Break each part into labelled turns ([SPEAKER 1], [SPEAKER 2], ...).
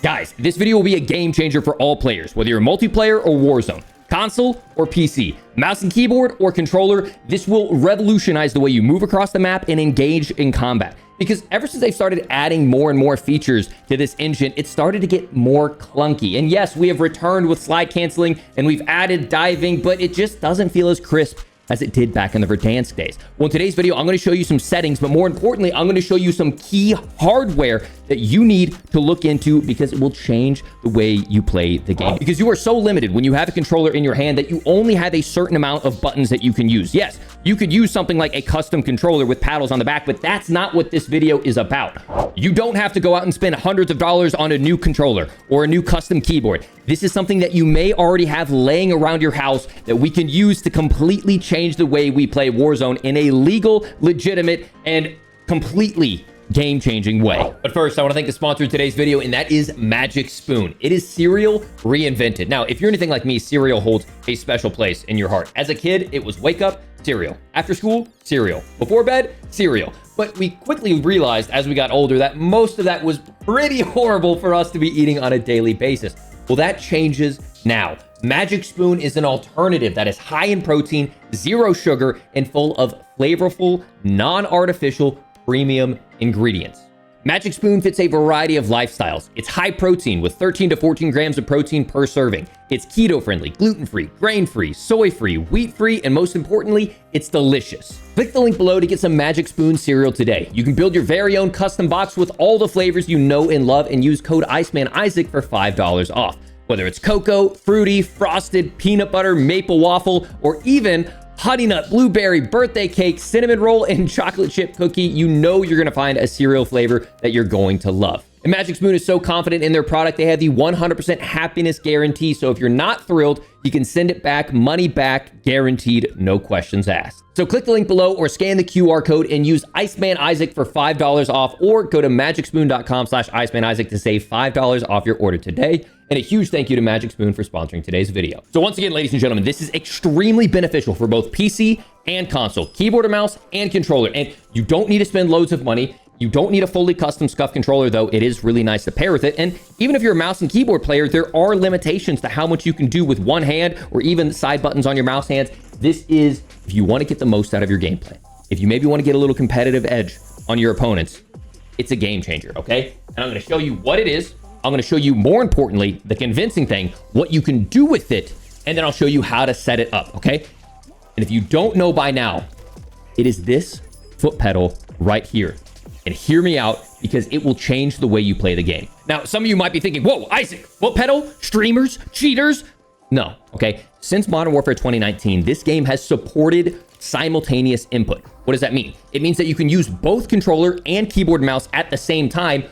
[SPEAKER 1] Guys, this video will be a game changer for all players, whether you're multiplayer or Warzone, console or PC, mouse and keyboard or controller. This will revolutionize the way you move across the map and engage in combat. Because ever since they've started adding more and more features to this engine, it started to get more clunky. And yes, we have returned with slide canceling and we've added diving, but it just doesn't feel as crisp as it did back in the Verdansk days. Well, in today's video, I'm going to show you some settings, but more importantly, I'm going to show you some key hardware that you need to look into because it will change the way you play the game. Because you are so limited when you have a controller in your hand that you only have a certain amount of buttons that you can use. Yes, you could use something like a custom controller with paddles on the back, but that's not what this video is about. You don't have to go out and spend hundreds of dollars on a new controller or a new custom keyboard. This is something that you may already have laying around your house that we can use to completely change the way we play Warzone in a legal, legitimate, and completely game-changing way. But first, I want to thank the sponsor of today's video, and that is Magic Spoon. It is cereal reinvented. Now, if you're anything like me, cereal holds a special place in your heart. As a kid, it was wake up, cereal. After school, cereal. Before bed, cereal. But we quickly realized as we got older that most of that was pretty horrible for us to be eating on a daily basis. Well, that changes now. Magic Spoon is an alternative that is high in protein, zero sugar, and full of flavorful, non-artificial, premium ingredients. Magic Spoon fits a variety of lifestyles. It's high protein with 13 to 14 grams of protein per serving. It's keto-friendly, gluten-free, grain-free, soy-free, wheat-free, and most importantly, it's delicious. Click the link below to get some Magic Spoon cereal today. You can build your very own custom box with all the flavors you know and love and use code IceManIsaac for $5 off. Whether it's cocoa, fruity, frosted, peanut butter, maple waffle, or even honey nut, blueberry, birthday cake, cinnamon roll, and chocolate chip cookie, you know you're going to find a cereal flavor that you're going to love. And Magic Spoon is so confident in their product, they have the 100% happiness guarantee. So if you're not thrilled, you can send it back, money back, guaranteed, no questions asked. So click the link below or scan the QR code and use IceManIsaac for $5 off, or go to magicspoon.com/IceManIsaac to save $5 off your order today. And a huge thank you to Magic Spoon for sponsoring today's video. So once again, ladies and gentlemen, this is extremely beneficial for both PC and console, keyboard and mouse and controller. And you don't need to spend loads of money. You don't need a fully custom scuff controller, though it is really nice to pair with it. And even if you're a mouse and keyboard player, there are limitations to how much you can do with one hand or even side buttons on your mouse hands. This is if you want to get the most out of your gameplay. If you maybe want to get a little competitive edge on your opponents, it's a game changer, okay? And I'm going to show you what it is. I'm going to show you, more importantly, the convincing thing, what you can do with it, and then I'll show you how to set it up, okay? And if you don't know by now, it is this foot pedal right here. And hear me out, because it will change the way you play the game. Now, some of you might be thinking, whoa, Isaac, foot pedal, streamers, cheaters? No, okay? Since Modern Warfare 2019, this game has supported simultaneous input. What does that mean? It means that you can use both controller and keyboard and mouse at the same time,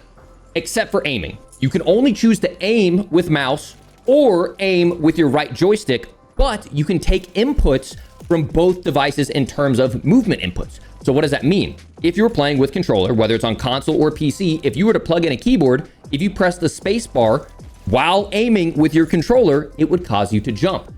[SPEAKER 1] except for aiming. You can only choose to aim with mouse or aim with your right joystick, but you can take inputs from both devices in terms of movement inputs. So what does that mean? If you're playing with controller, whether it's on console or PC, if you were to plug in a keyboard, if you press the space bar while aiming with your controller, it would cause you to jump.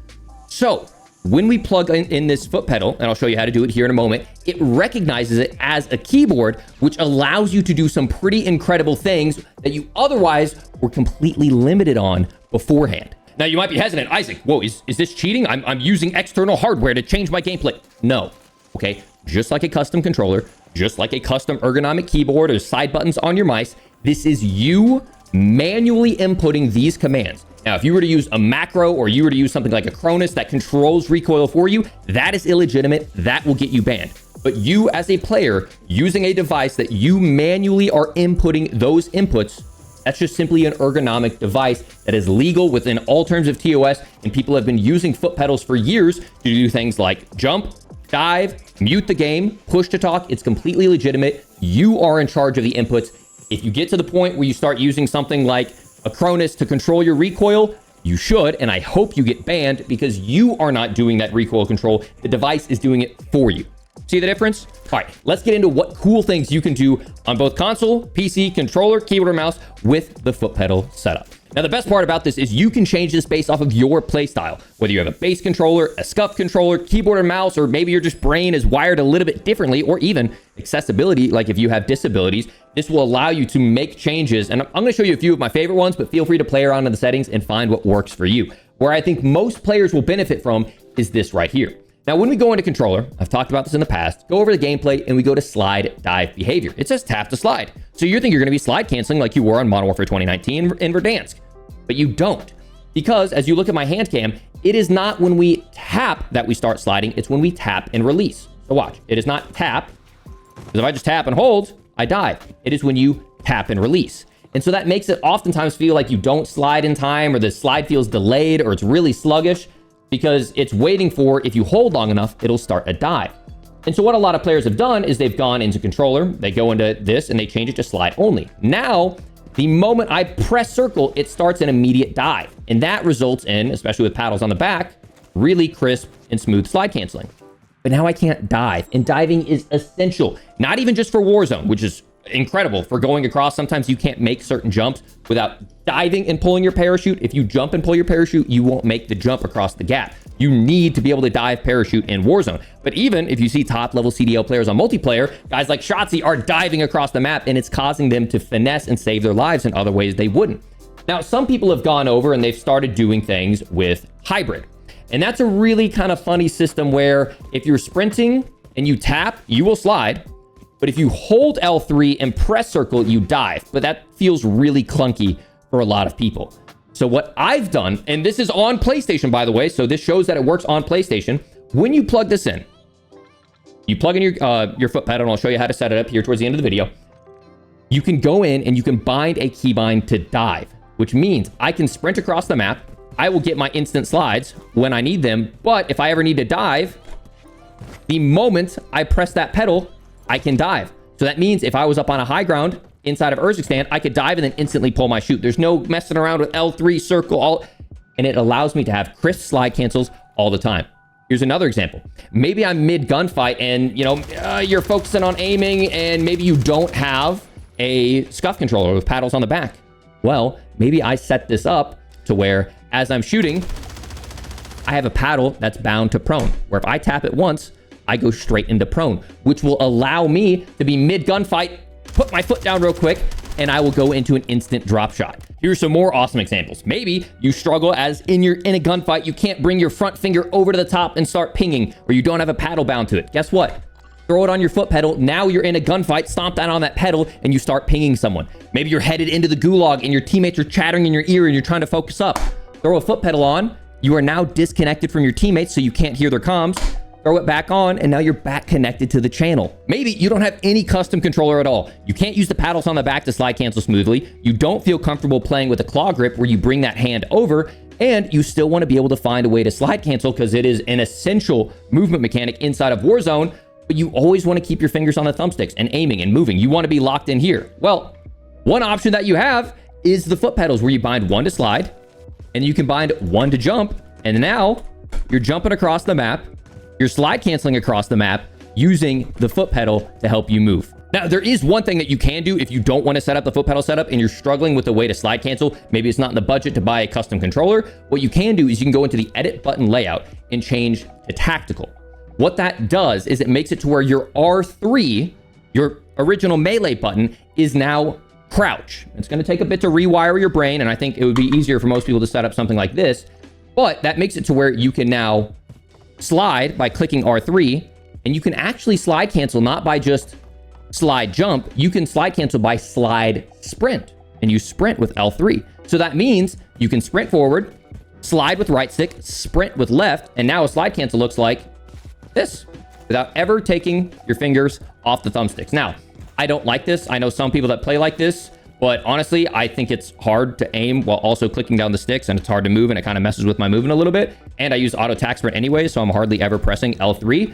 [SPEAKER 1] So when we plug in this foot pedal, and I'll show you how to do it here in a moment, it recognizes it as a keyboard, which allows you to do some pretty incredible things that you otherwise were completely limited on beforehand. Now, you might be hesitant. Isaac, whoa, is this cheating? I'm using external hardware to change my gameplay. No, okay? Just like a custom controller, just like a custom ergonomic keyboard or side buttons on your mice, this is you manually inputting these commands. Now, if you were to use a macro or you were to use something like a Cronus that controls recoil for you, that is illegitimate. That will get you banned. But you as a player using a device that you manually are inputting those inputs, that's just simply an ergonomic device that is legal within all terms of TOS, and people have been using foot pedals for years to do things like jump, dive, mute the game, push to talk. It's completely legitimate. You are in charge of the inputs. If you get to the point where you start using something like a Cronus to control your recoil, you should, and I hope you get banned because you are not doing that recoil control. The device is doing it for you. See the difference? All right, let's get into what cool things you can do on both console, PC, controller, keyboard, or mouse with the foot pedal setup. Now, the best part about this is you can change this based off of your playstyle. Whether you have a base controller, a scuff controller, keyboard and mouse, or maybe your just brain is wired a little bit differently, or even accessibility, like if you have disabilities, this will allow you to make changes. And I'm going to show you a few of my favorite ones, but feel free to play around in the settings and find what works for you. Where I think most players will benefit from is this right here. Now, when we go into controller, I've talked about this in the past, go over the gameplay and we go to slide dive behavior. It says tap to slide. So you think you're going to be slide canceling like you were on Modern Warfare 2019 in Verdansk, but you don't. Because as you look at my hand cam, it is not when we tap that we start sliding, it's when we tap and release. So watch, it is not tap, because if I just tap and hold, I dive. It is when you tap and release. And so that makes it oftentimes feel like you don't slide in time, or the slide feels delayed, or it's really sluggish, because it's waiting for, if you hold long enough, it'll start a dive. And so what a lot of players have done is they've gone into controller, they go into this, and they change it to slide only. Now, the moment I press circle, it starts an immediate dive. And that results in, especially with paddles on the back, really crisp and smooth slide canceling. But now I can't dive, and diving is essential. Not even just for Warzone, which is incredible for going across. Sometimes you can't make certain jumps without diving and pulling your parachute. If you jump and pull your parachute, you won't make the jump across the gap. You need to be able to dive parachute in Warzone. But even if you see top level CDL players on multiplayer, guys like Shotzi are diving across the map, and it's causing them to finesse and save their lives in other ways they wouldn't. Now, some people have gone over and they've started doing things with hybrid. And that's a really kind of funny system where if you're sprinting and you tap, you will slide. But if you hold L3 and press circle, you dive. But that feels really clunky for a lot of people. So what I've done, and this is on PlayStation, by the way, so this shows that it works on PlayStation. When you plug this in, you plug in your foot pedal, and I'll show you how to set it up here towards the end of the video. You can go in and you can bind a keybind to dive, which means I can sprint across the map. I will get my instant slides when I need them. But if I ever need to dive, the moment I press that pedal, I can dive. So that means if I was up on a high ground inside of Urzikstan, I could dive and then instantly pull my chute. There's no messing around with L3 circle, and it allows me to have crisp slide cancels all the time. Here's another example. Maybe I'm mid gunfight and you're focusing on aiming, and maybe you don't have a scuff controller with paddles on the back. Well, maybe I set this up to where as I'm shooting, I have a paddle that's bound to prone, where if I tap it once, I go straight into prone, which will allow me to be mid gunfight, put my foot down real quick, and I will go into an instant drop shot. Here's some more awesome examples. Maybe you struggle as in a gunfight, you can't bring your front finger over to the top and start pinging, or you don't have a paddle bound to it. Guess what? Throw it on your foot pedal. Now you're in a gunfight, stomp down on that pedal, and you start pinging someone. Maybe you're headed into the gulag and your teammates are chattering in your ear and you're trying to focus up. Throw a foot pedal on. You are now disconnected from your teammates, so you can't hear their comms. Throw it back on, and now you're back connected to the channel. Maybe you don't have any custom controller at all. You can't use the paddles on the back to slide cancel smoothly. You don't feel comfortable playing with a claw grip where you bring that hand over, and you still want to be able to find a way to slide cancel because it is an essential movement mechanic inside of Warzone, but you always want to keep your fingers on the thumbsticks and aiming and moving. You want to be locked in here. Well, one option that you have is the foot pedals, where you bind one to slide, and you can bind one to jump, and now you're jumping across the map. You're slide canceling across the map using the foot pedal to help you move. Now, there is one thing that you can do if you don't want to set up the foot pedal setup and you're struggling with the way to slide cancel. Maybe it's not in the budget to buy a custom controller. What you can do is you can go into the edit button layout and change to tactical. What that does is it makes it to where your R3, your original melee button, is now crouch. It's going to take a bit to rewire your brain, and I think it would be easier for most people to set up something like this, but that makes it to where you can now slide by clicking R3, and you can actually slide cancel not by just slide jump. You can slide cancel by slide sprint, and you sprint with L3. So that means you can sprint forward, slide with right stick, sprint with left, and now a slide cancel looks like this without ever taking your fingers off the thumbsticks. Now, I don't like this. I know some people that play like this, but honestly, I think it's hard to aim while also clicking down the sticks, and it's hard to move, and it kind of messes with my movement a little bit. And I use auto tack sprint anyway, so I'm hardly ever pressing L3.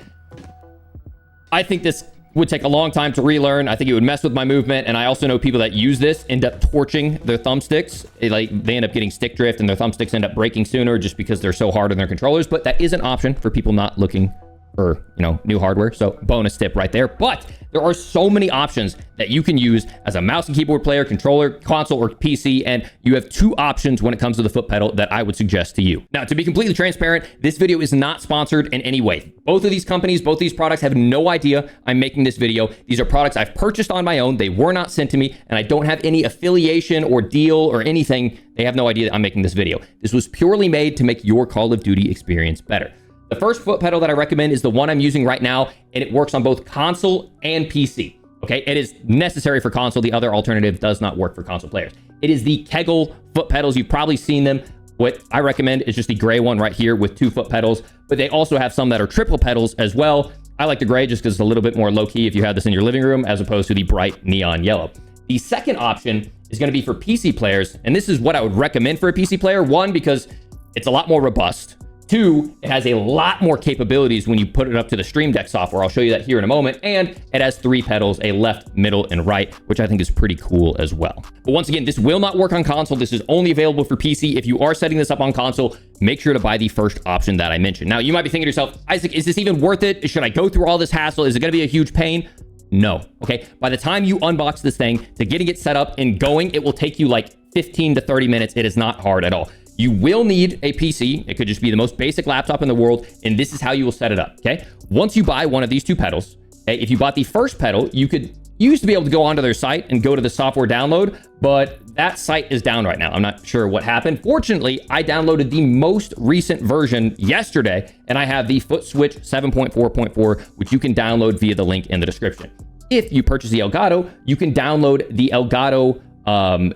[SPEAKER 1] I think this would take a long time to relearn. I think it would mess with my movement, and I also know people that use this end up torching their thumbsticks. They end up getting stick drift, and their thumbsticks end up breaking sooner just because they're so hard on their controllers. But that is an option for people not looking for, new hardware. So bonus tip right there. But there are so many options that you can use as a mouse and keyboard player, controller, console, or PC. And you have 2 options when it comes to the foot pedal that I would suggest to you. Now, to be completely transparent, this video is not sponsored in any way. Both of these companies, both these products have no idea I'm making this video. These are products I've purchased on my own. They were not sent to me, and I don't have any affiliation or deal or anything. They have no idea that I'm making this video. This was purely made to make your Call of Duty experience better. The first foot pedal that I recommend is the one I'm using right now, and it works on both console and PC. Okay, it is necessary for console. The other alternative does not work for console players. It is the Kegel foot pedals. You've probably seen them. What I recommend is just the gray one right here with 2 foot pedals, but they also have some that are triple pedals as well. I like the gray just because it's a little bit more low-key if you have this in your living room as opposed to the bright neon yellow. The second option is going to be for PC players, and this is what I would recommend for a PC player. 1, because it's a lot more robust. 2, it has a lot more capabilities when you put it up to the Stream Deck software. I'll show you that here in a moment. And it has 3 pedals, a left, middle, and right, which I think is pretty cool as well. But once again, this will not work on console. This is only available for PC. If you are setting this up on console, make sure to buy the first option that I mentioned. Now, you might be thinking to yourself, Isaac, is this even worth it? Should I go through all this hassle? Is it going to be a huge pain? No. Okay. By the time you unbox this thing to getting it set up and going, it will take you like 15 to 30 minutes. It is not hard at all. You will need a PC. It could just be the most basic laptop in the world. And this is how you will set it up. Okay. Once you buy one of these 2 pedals, okay, if you bought the first pedal, you used to be able to go onto their site and go to the software download, but that site is down right now. I'm not sure what happened. Fortunately, I downloaded the most recent version yesterday, and I have the Foot Switch 7.4.4, which you can download via the link in the description. If you purchase the Elgato, you can download the Elgato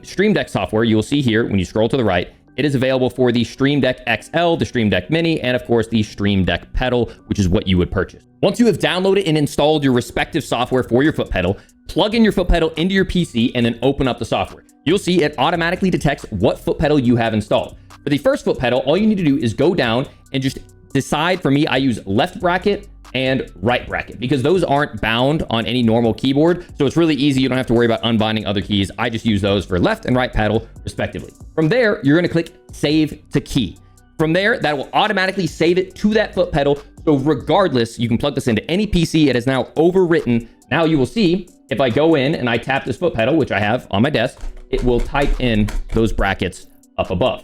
[SPEAKER 1] Stream Deck software. You will see here when you scroll to the right, it is available for the Stream Deck XL, the Stream Deck Mini, and of course the Stream Deck pedal, which is what you would purchase. Once you have downloaded and installed your respective software for your foot pedal, plug in your foot pedal into your PC and then open up the software. You'll see it automatically detects what foot pedal you have installed. For the first foot pedal, all you need to do is go down and just decide. For me, I use left bracket and right bracket because those aren't bound on any normal keyboard. So it's really easy. You don't have to worry about unbinding other keys. I just use those for left and right pedal respectively. From there, you're going to click save to key. From there, that will automatically save it to that foot pedal. So regardless, you can plug this into any PC. It is now overwritten. Now you will see if I go in and I tap this foot pedal, which I have on my desk, it will type in those brackets up above.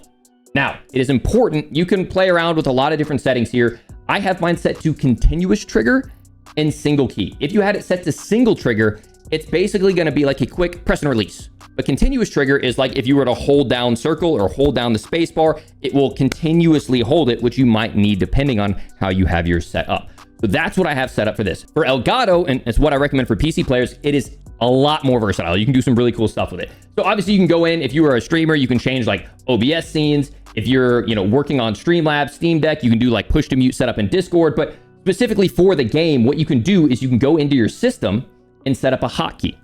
[SPEAKER 1] Now, it is important. You can play around with a lot of different settings here. I have mine set to continuous trigger and single key. If you had it set to single trigger, it's basically going to be like a quick press and release. But continuous trigger is like if you were to hold down circle or hold down the space bar, it will continuously hold it, which you might need depending on how you have yours set up. So that's what I have set up for this. For Elgato, and it's what I recommend for PC players, it is a lot more versatile. You can do some really cool stuff with it. So obviously you can go in, if you are a streamer, you can change like OBS scenes. If you're, working on Streamlabs, Steam Deck, you can do like push to mute setup in Discord. But specifically for the game, what you can do is you can go into your system and set up a hotkey.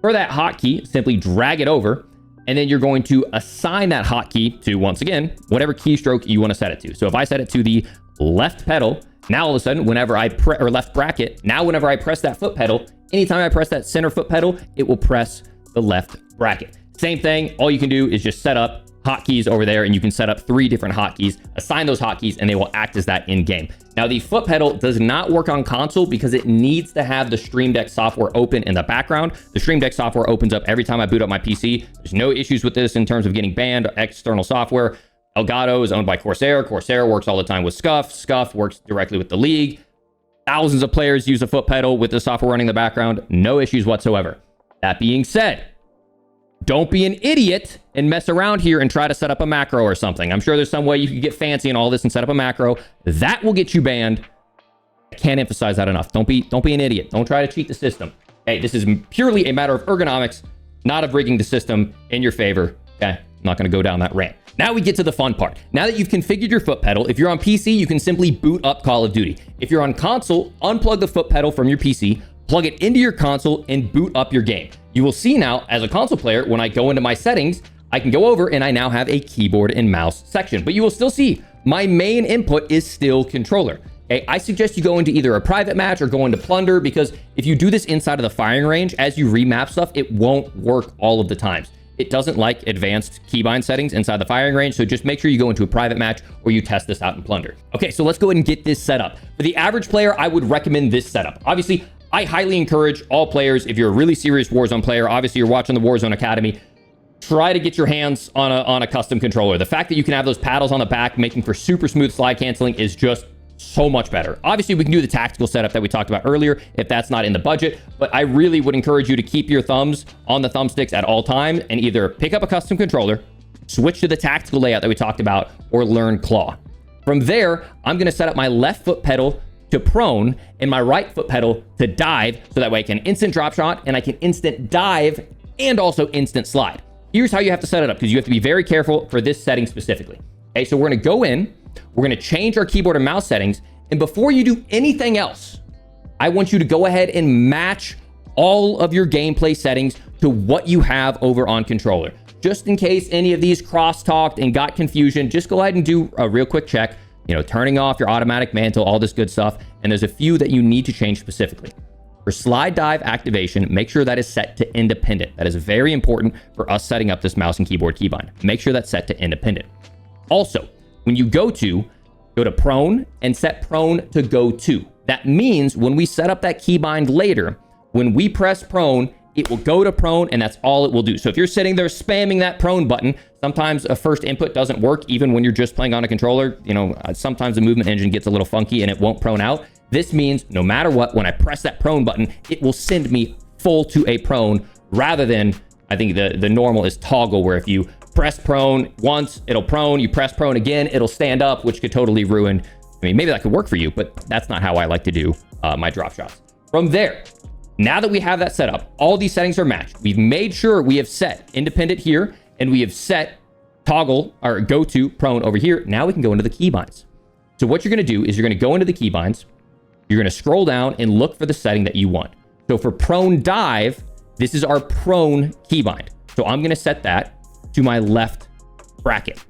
[SPEAKER 1] For that hotkey, simply drag it over, and then you're going to assign that hotkey to, once again, whatever keystroke you want to set it to. So if I set it to the left pedal, now all of a sudden, whenever I or left bracket, now whenever I press that foot pedal, anytime I press that center foot pedal, it will press the left bracket. Same thing, all you can do is just set up hotkeys over there, and you can set up 3 different hotkeys, assign those hotkeys, and they will act as that in game. Now, the foot pedal does not work on console because it needs to have the Stream Deck software open in the background. The Stream Deck software opens up every time I boot up my PC. There's no issues with this in terms of getting banned or external software. Elgato is owned by Corsair. Corsair works all the time with Scuf. Scuf works directly with the league. Thousands of players use a foot pedal with the software running in the background. No issues whatsoever. That being said, don't be an idiot and mess around here and try to set up a macro or something. I'm sure there's some way you could get fancy and all this and set up a macro. That will get you banned. I can't emphasize that enough. Don't be an idiot. Don't try to cheat the system. Hey, this is purely a matter of ergonomics, not of rigging the system in your favor. Okay, I'm not going to go down that rant. Now we get to the fun part. Now that you've configured your foot pedal, if you're on PC, you can simply boot up Call of Duty. If you're on console, unplug the foot pedal from your PC, plug it into your console, and boot up your game. You will see now, as a console player, when I go into my settings, I can go over and I now have a keyboard and mouse section. But you will still see my main input is still controller. Okay, I suggest you go into either a private match or go into Plunder, because if you do this inside of the firing range, as you remap stuff, it won't work all of the times. it doesn't like advanced keybind settings inside the firing range. So just make sure you go into a private match or you test this out in Plunder. Okay, so let's go ahead and get this set up. For the average player, I would recommend this setup. Obviously, I highly encourage all players, if you're a really serious Warzone player, obviously you're watching the Warzone Academy, try to get your hands on a custom controller. The fact that you can have those paddles on the back, making for super smooth slide canceling, is just so much better. Obviously, we can do the tactical setup that we talked about earlier if that's not in the budget, but I really would encourage you to keep your thumbs on the thumbsticks at all times and either pick up a custom controller, switch to the tactical layout that we talked about, or learn claw. From there, I'm going to set up my left foot pedal to prone and my right foot pedal to dive, so that way I can instant drop shot and I can instant dive and also instant slide. Here's how you have to set it up, because you have to be very careful for this setting specifically. Okay, so we're going to go in, we're going to change our keyboard and mouse settings, and before you do anything else, I want you to go ahead and match all of your gameplay settings to what you have over on controller. Just in case any of these cross-talked and got confusion, just go ahead and do a real quick check. You know, turning off your automatic mantle, all this good stuff. And there's a few that you need to change specifically. For slide dive activation, make sure that is set to independent. That is very important for us setting up this mouse and keyboard keybind. Make sure that's set to independent. Also, when you go to prone and set prone to go to. That means when we set up that keybind later, when we press prone, it will go to prone, and that's all it will do. So if you're sitting there spamming that prone button, sometimes a first input doesn't work, even when you're just playing on a controller. You know, sometimes the movement engine gets a little funky and it won't prone out. This means no matter what, when I press that prone button, it will send me full to a prone, rather than, I think the normal is toggle, where if you press prone once, it'll prone, you press prone again, it'll stand up, which could totally ruin. I mean, maybe that could work for you, but that's not how I like to do my drop shots. From there, now that we have that set up, all these settings are matched. We've made sure we have set independent here, and we have set toggle or go to prone over here. Now we can go into the keybinds. So what you're going to do is you're going to go into the keybinds. You're going to scroll down and look for the setting that you want. So for prone dive, this is our prone keybind. So I'm going to set that to my left bracket.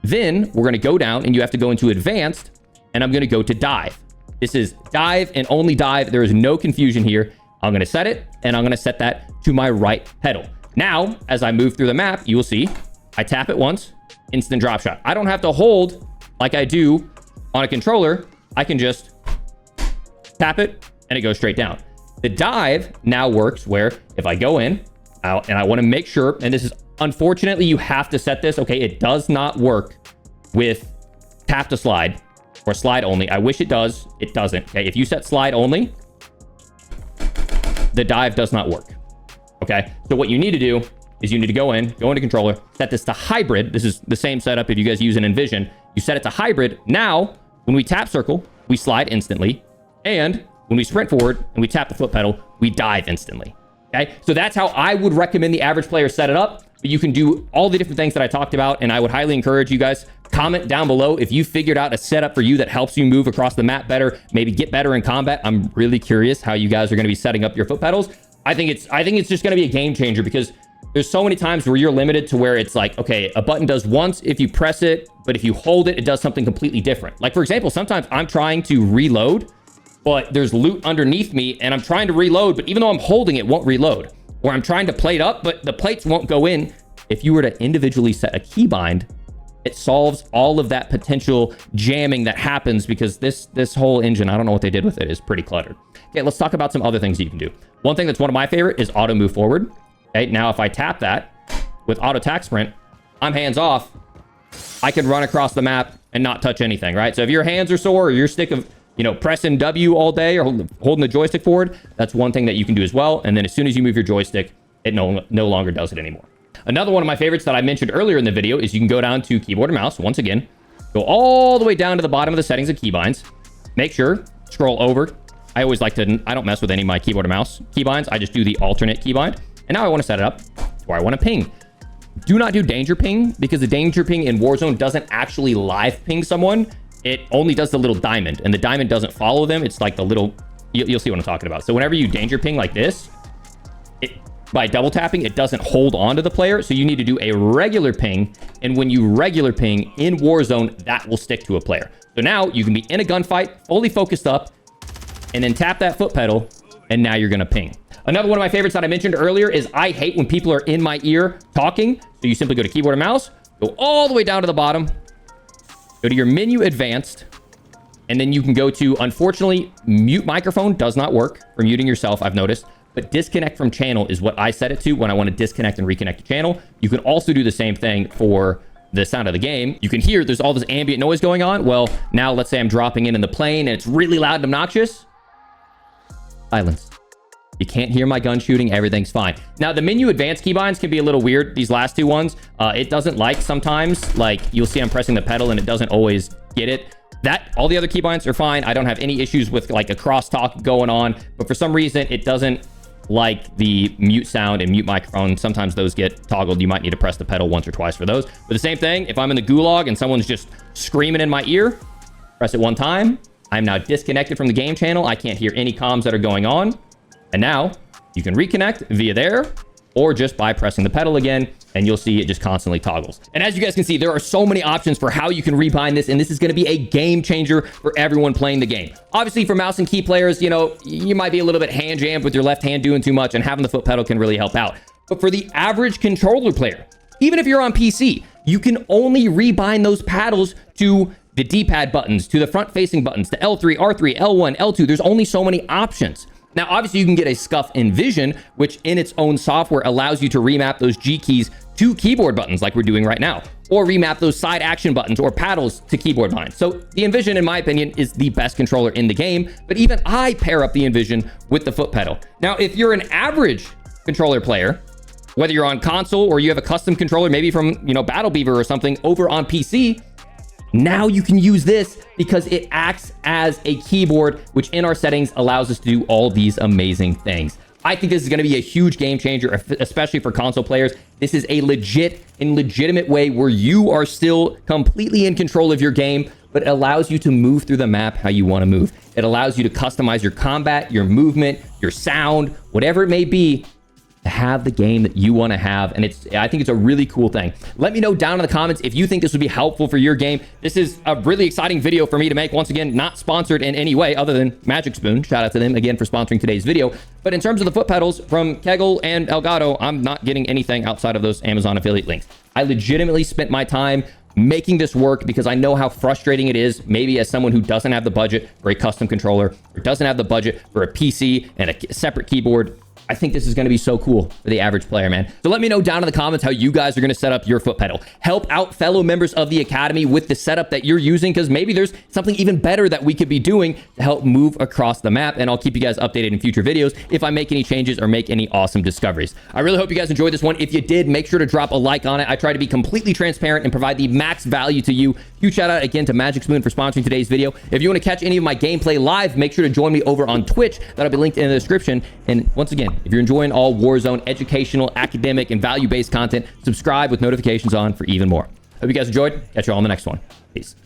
[SPEAKER 1] Then we're going to go down, and you have to go into advanced, and I'm going to go to dive. This is dive and only dive. There is no confusion here. I'm going to set it, and I'm going to set that to my right pedal. Now, as I move through the map, you will see I tap it once, instant drop shot. I don't have to hold like I do on a controller. I can just tap it, and it goes straight down. The dive now works where if I go in, and I want to make sure, and this is, unfortunately, you have to set this, okay? It does not work with tap to slide or slide only. I wish it does. It doesn't, okay? If you set slide only, the dive does not work, okay? So what you need to do is you need to go into controller, set this to hybrid. This is the same setup if you guys use an Envision. You set it to hybrid. Now, when we tap circle, we slide instantly. And when we sprint forward and we tap the foot pedal, we dive instantly, okay? So that's how I would recommend the average player set it up. But you can do all the different things that I talked about, and I would highly encourage you guys, comment down below if you figured out a setup for you that helps you move across the map better, maybe get better in combat. I'm really curious how you guys are going to be setting up your foot pedals. I think it's just going to be a game changer, because there's so many times where you're limited to where it's like, okay, a button does once if you press it, but if you hold it, it does something completely different. Like, for example, sometimes I'm trying to reload, but there's loot underneath me, and I'm trying to reload, but even though I'm holding it, won't reload. Or I'm trying to plate up, but the plates won't go in. If you were to individually set a keybind, it solves all of that potential jamming that happens, because this whole engine, I don't know what they did with it, is pretty cluttered. Okay, let's talk about some other things you can do. One thing that's one of my favorite is auto move forward. Okay, now if I tap that with auto tack sprint, I'm hands off. I can run across the map and not touch anything, right? So if your hands are sore, or your stick of, you know, pressing W all day or holding the joystick forward, that's one thing that you can do as well. And then as soon as you move your joystick, it no longer does it anymore. Another one of my favorites that I mentioned earlier in the video is you can go down to keyboard and mouse once again, go all the way down to the bottom of the settings of keybinds, make sure, scroll over. I always like to, I don't mess with any of my keyboard and mouse keybinds. I just do the alternate keybind. And now I want to set it up where I want to ping. Do not do danger ping, because the danger ping in Warzone doesn't actually live ping someone. It only does the little diamond, and the diamond doesn't follow them. It's like the little, you'll see what I'm talking about. So whenever you danger ping like this, by double tapping, it doesn't hold on to the player. So you need to do a regular ping. And when you regular ping in Warzone, that will stick to a player. So now you can be in a gunfight, fully focused up, and then tap that foot pedal, and now you're going to ping. Another one of my favorites that I mentioned earlier is I hate when people are in my ear talking. So you simply go to keyboard and mouse, go all the way down to the bottom, go to your menu advanced, and then you can go to, unfortunately, mute microphone does not work for muting yourself, I've noticed. But disconnect from channel is what I set it to when I want to disconnect and reconnect a channel. You can also do the same thing for the sound of the game. You can hear there's all this ambient noise going on. Well, now let's say I'm dropping in the plane and it's really loud and obnoxious. Silence. You can't hear my gun shooting. Everything's fine. Now, the menu advanced keybinds can be a little weird. These last two ones, it doesn't like sometimes. Like, you'll see I'm pressing the pedal and it doesn't always get it. All the other keybinds are fine. I don't have any issues with like a crosstalk going on. But for some reason, it doesn't like the mute sound and mute microphone. Sometimes those get toggled. You might need to press the pedal once or twice for those. But the same thing, if I'm in the gulag and someone's just screaming in my ear, press it one time. I'm now disconnected from the game channel. I can't hear any comms that are going on. And now you can reconnect via there or just by pressing the pedal again, and you'll see it just constantly toggles. And as you guys can see, there are so many options for how you can rebind this, and this is going to be a game changer for everyone playing the game. Obviously, for mouse and key players, you know, you might be a little bit hand jammed with your left hand doing too much, and having the foot pedal can really help out. But for the average controller player, even if you're on PC, you can only rebind those paddles to the D-pad buttons, to the front-facing buttons, to L3, R3, L1, L2. There's only so many options. Now, obviously, you can get a scuff in Vision, which in its own software allows you to remap those G keys to keyboard buttons like we're doing right now, or remap those side action buttons or paddles to keyboard bind. So the Envision, in my opinion, is the best controller in the game, but even I pair up the Envision with the foot pedal. Now, if you're an average controller player, whether you're on console or you have a custom controller, maybe from, you know, Battle Beaver or something over on PC, now you can use this because it acts as a keyboard, which in our settings allows us to do all these amazing things. I think this is going to be a huge game changer, especially for console players. This is a legit and legitimate way where you are still completely in control of your game, but it allows you to move through the map how you want to move. It allows you to customize your combat, your movement, your sound, whatever it may be, to have the game that you want to have. And I think it's a really cool thing. Let me know down in the comments if you think this would be helpful for your game. This is a really exciting video for me to make. Once again, not sponsored in any way other than Magic Spoon. Shout out to them again for sponsoring today's video. But in terms of the foot pedals from Kegel and Elgato, I'm not getting anything outside of those Amazon affiliate links. I legitimately spent my time making this work because I know how frustrating it is, maybe as someone who doesn't have the budget for a custom controller or doesn't have the budget for a PC and a separate keyboard. I think this is going to be so cool for the average player, man. So let me know down in the comments how you guys are going to set up your foot pedal. Help out fellow members of the Academy with the setup that you're using, because maybe there's something even better that we could be doing to help move across the map. And I'll keep you guys updated in future videos if I make any changes or make any awesome discoveries. I really hope you guys enjoyed this one. If you did, make sure to drop a like on it. I try to be completely transparent and provide the max value to you. Huge shout out again to Magic Spoon for sponsoring today's video. If you want to catch any of my gameplay live, make sure to join me over on Twitch. That'll be linked in the description. And once again, if you're enjoying all Warzone educational, academic, and value-based content, subscribe with notifications on for even more. Hope you guys enjoyed. Catch you all on the next one. Peace.